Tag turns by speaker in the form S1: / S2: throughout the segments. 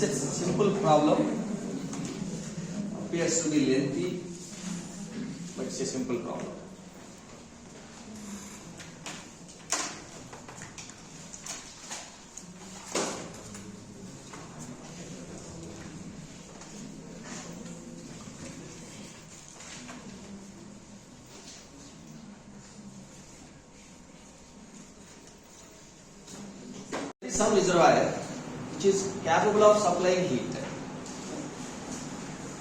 S1: It's a simple problem. Appears to be lengthy, but it's a simple problem. Some reservoir which is capable of supplying heat,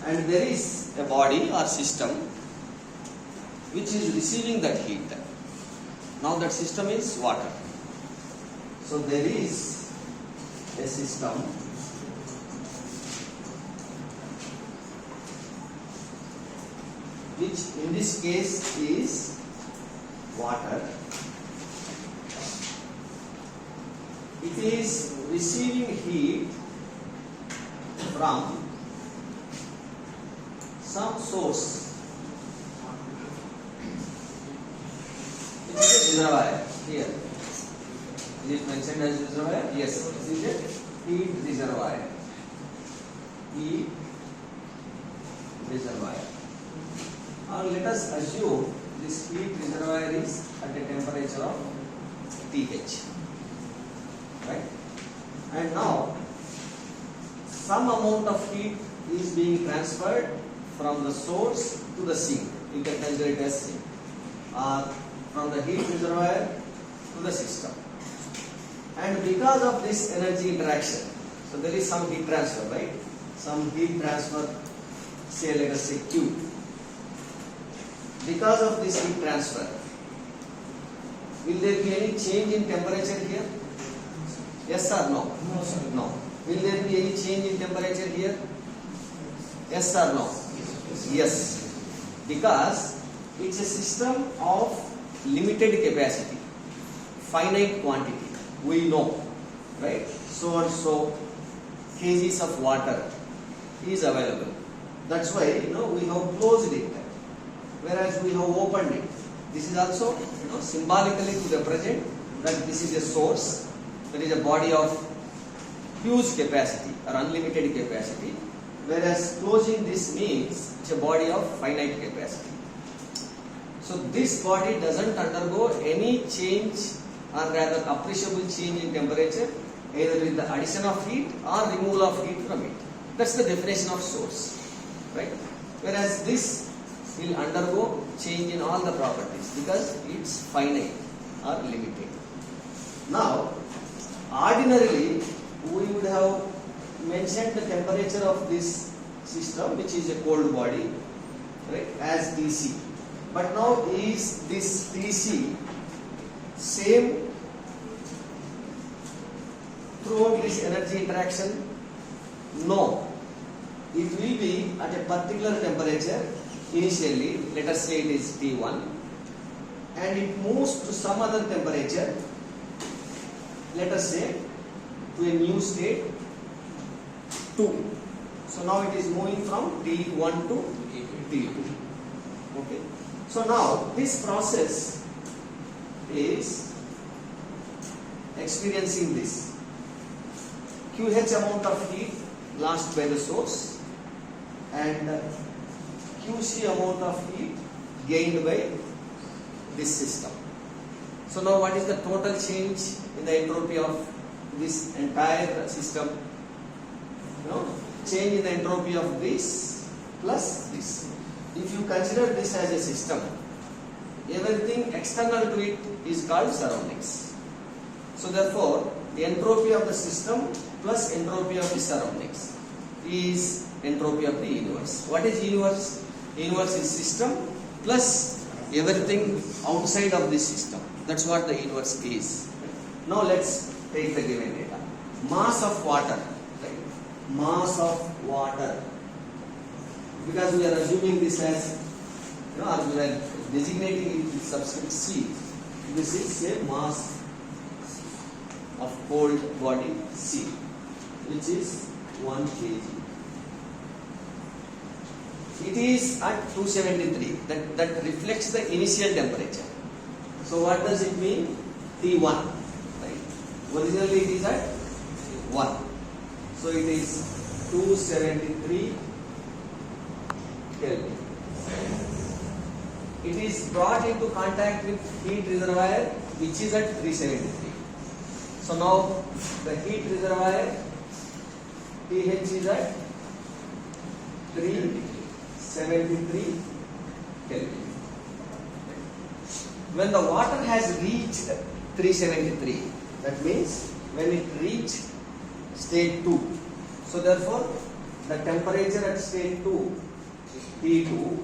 S1: and there is a body or system which is receiving that heat. Now that system is water. So there is a system which in this case is water. It is receiving heat from some source. It is a reservoir here. Is it mentioned as reservoir? Yes, it is a heat reservoir. Heat reservoir. Or let us assume this heat reservoir is at a temperature of pH. Right? And now some amount of heat is being transferred from the source to the sink. You can consider it as sink. From the heat reservoir to the system. And because of this energy interaction, so there is some heat transfer, right? Some heat transfer, say let us say Q. Because of this heat transfer, will there be any change in temperature here? Yes or no?
S2: No, sir.
S1: No. Will there be any change in temperature here? Yes or no? Yes. Because it's a system of limited capacity, finite quantity. We know, right? So and so kgs of water is available. That's why we have closed it, whereas we have opened it. This is also symbolically to represent that this is a source. There is a body of huge capacity or unlimited capacity, whereas closing this means it's a body of finite capacity. So this body doesn't undergo any change or rather appreciable change in temperature, either with the addition of heat or removal of heat from it. That's the definition of source, right? Whereas this will undergo change in all the properties because it's finite or limited. Now, ordinarily, we would have mentioned the temperature of this system, which is a cold body, right, as Tc. But now, is this Tc same throughout this energy interaction? No. It will be at a particular temperature initially, let us say it is T1, and it moves to some other temperature, let us say to a new state 2. So now it is moving from T1 to T2. Okay. So now this process is experiencing this QH amount of heat lost by the source and QC amount of heat gained by this system. So now what is the total change in the entropy of this entire system? Change in the entropy of this plus this. If you consider this as a system, everything external to it is called surroundings. So therefore, the entropy of the system plus entropy of the surroundings is entropy of the universe. What is universe? Universe is system plus everything outside of this system. That's what the universe is. Now let's take the given data. Mass of water, right? Mass of water. Because we are assuming this as, or we are designating it with subscript C. This is a mass of cold body C, which is 1 kg. It is at 273. That reflects the initial temperature. So what does it mean? T1. Right? Originally it is at 1. So it is 273 Kelvin. It is brought into contact with heat reservoir which is at 373. So now the heat reservoir pH is at 373 Kelvin. When the water has reached 373, that means when it reached state 2. So therefore the temperature at state 2, T2,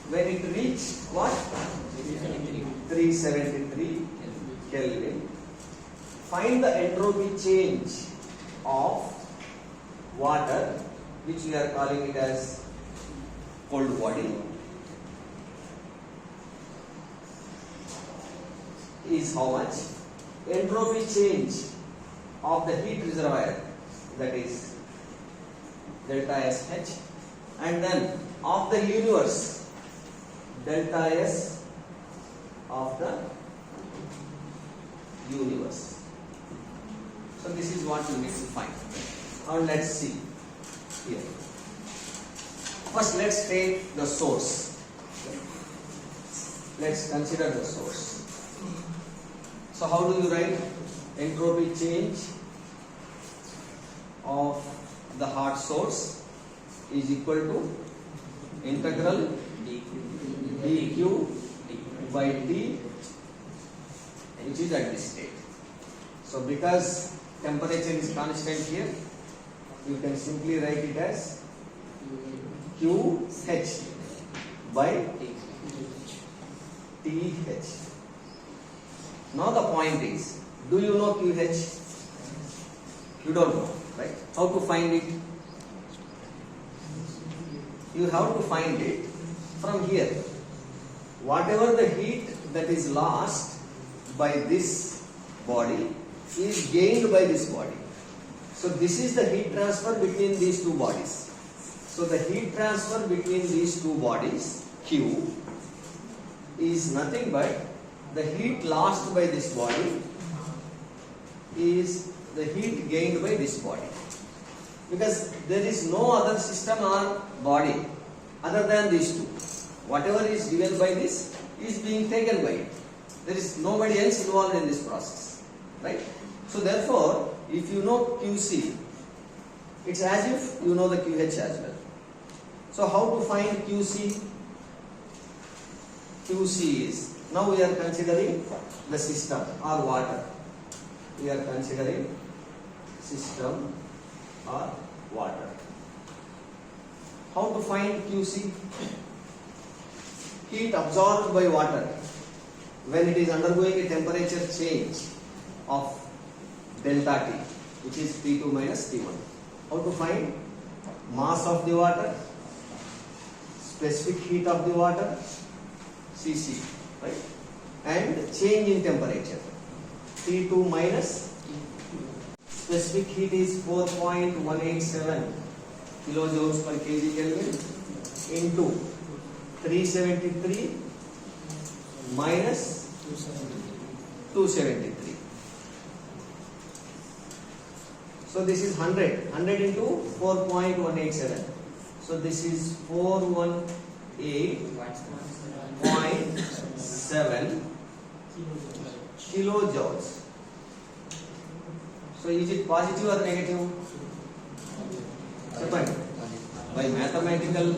S1: when it reached what? 373 Kelvin. Find the entropy change of water, which we are calling it as cold body, is how much? Entropy change of the heat reservoir, that is delta SH, and then of the universe, delta S of the universe. So this is what we need to find. Now let's see here. First let's take the source. Let's consider the source. So how do you write entropy change of the hot source is equal to integral dq by d, which is at this state. So because temperature is constant here, you can simply write it as QH by TH. Now the point is, do you know QH? You don't know, right? How to find it? You have to find it from here. Whatever the heat that is lost by this body is gained by this body. So this is the heat transfer between these two bodies. So the heat transfer between these two bodies, Q, is nothing but the heat lost by this body is the heat gained by this body. Because there is no other system or body other than these two. Whatever is given by this is being taken by it. There is nobody else involved in this process, right? So therefore, if you know QC, it's as if you know the QH as well. So how to find QC? QC is, now we are considering the system or water. We are considering system or water. How to find QC? Heat absorbed by water when it is undergoing a temperature change of delta T, which is T2 minus T1. How to find? Mass of the water, specific heat of the water, Cc, right? And change in temperature, T2 minus, specific heat is 4.187 kilojoules per kg Kelvin into 373 minus 273. So this is 100 into 4.187. So this is 418.7 kilojoules. So is it positive or negative? By mathematical,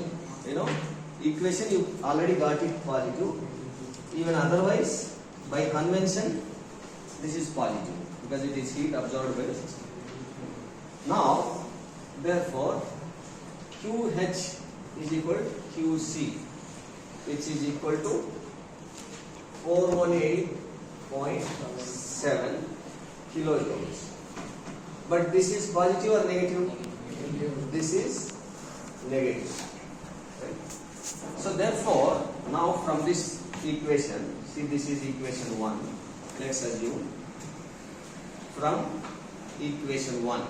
S1: equation you already got it positive. Even otherwise, by convention, this is positive because it is heat absorbed by the system. Now, therefore, QH is equal to QC, which is equal to 418.7 kilojoules. But this is positive or negative? This is negative. Right? So therefore, now from this equation, see this is equation 1. Let's assume from equation 1,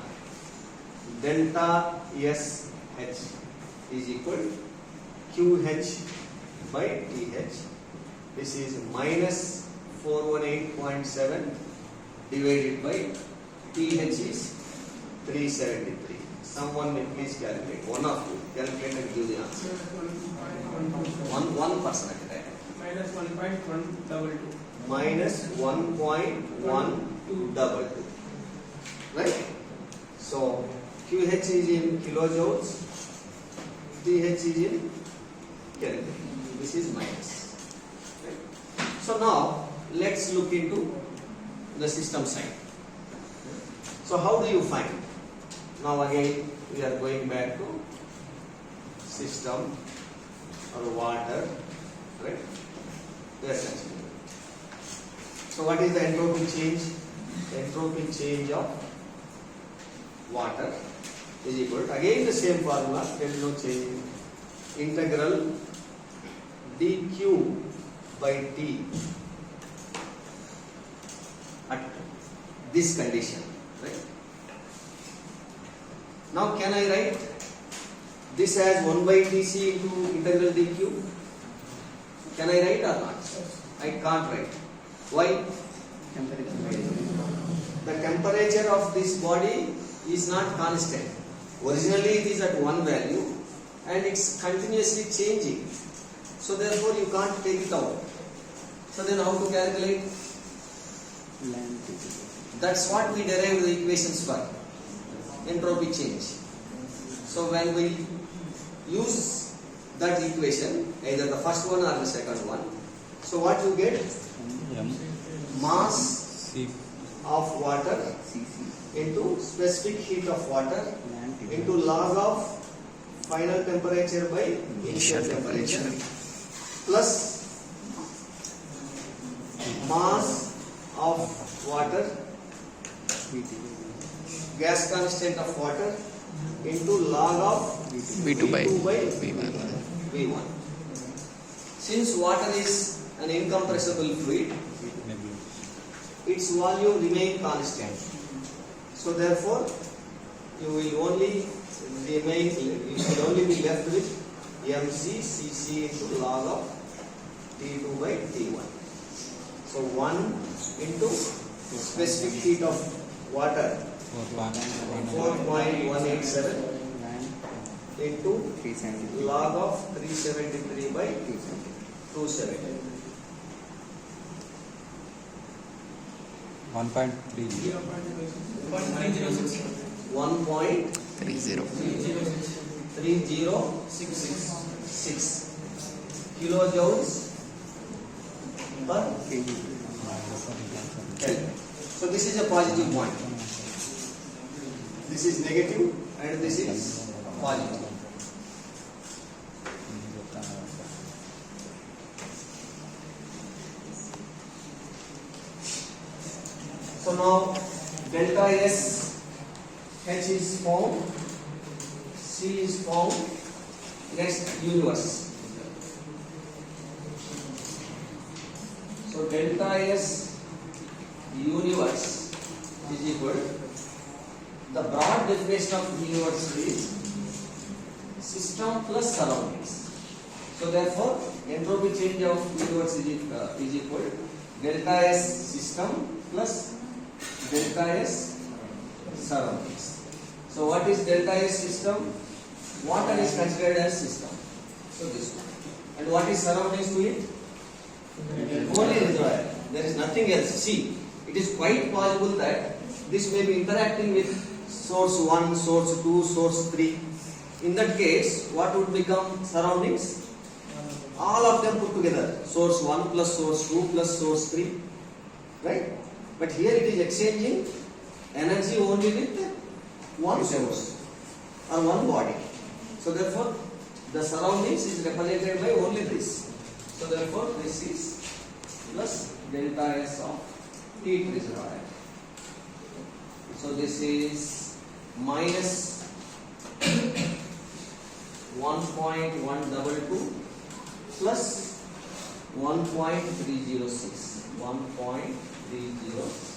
S1: delta SH is equal to QH by TH. This is minus 418.7 divided by TH is 373. Someone may please calculate. One of you calculate and give the answer. One person at a time.
S2: minus 1.122.
S1: Minus 1.122. Right? So QH is in kilojoules, TH is in Kelvin. This is minus. Right? So now let's look into the system side. So how do you find? Now again we are going back to system or water, right? Yes, actually. So what is the entropy change? The entropy change of water is equal to, again the same formula, there is no change. Integral dq by t at this condition, right? Now can I write this as 1 by tc into integral dq? Can I write or not? I can't write. Why? The temperature of this body is not constant. Originally it is at one value and it's continuously changing. So therefore you can't take it out. So then how to calculate? That's what we derived the equations for. Entropy change. So when we use that equation, either the first one or the second one, so what you get? Mass of water into specific heat of water into log of final temperature by initial temperature plus mass of water, gas constant of water into log of
S3: V2 by
S1: V1. Since water is an incompressible fluid, its volume remain constant. So therefore, you will only remain, you should only be left with mc cc into log of T2 by T1. So 1 into specific heat of water 4.187 into log of 373 by 270.
S3: 1.30
S1: 1.3066 kilojoules per Kelvin. So this is a positive point. This is negative and this is positive. So now delta S H is found, C is found, next universe. So delta S universe is equal, the broad definition of universe is system plus surroundings. So therefore entropy change of universe is equal delta S system plus delta S surroundings. So what is delta S system? Water is considered as system. So this one. And what is surroundings to it? Only reservoir. There is nothing else. See, it is quite possible that this may be interacting with source 1, source 2, source 3. In that case, what would become surroundings? All of them put together. Source 1 plus source 2 plus source 3. Right? But here it is exchanging energy only with one source or one body. So therefore, the surroundings is represented by only this. So therefore, this is plus delta S of heat reservoir. So this is minus 1.122 plus 1.306. 1.306.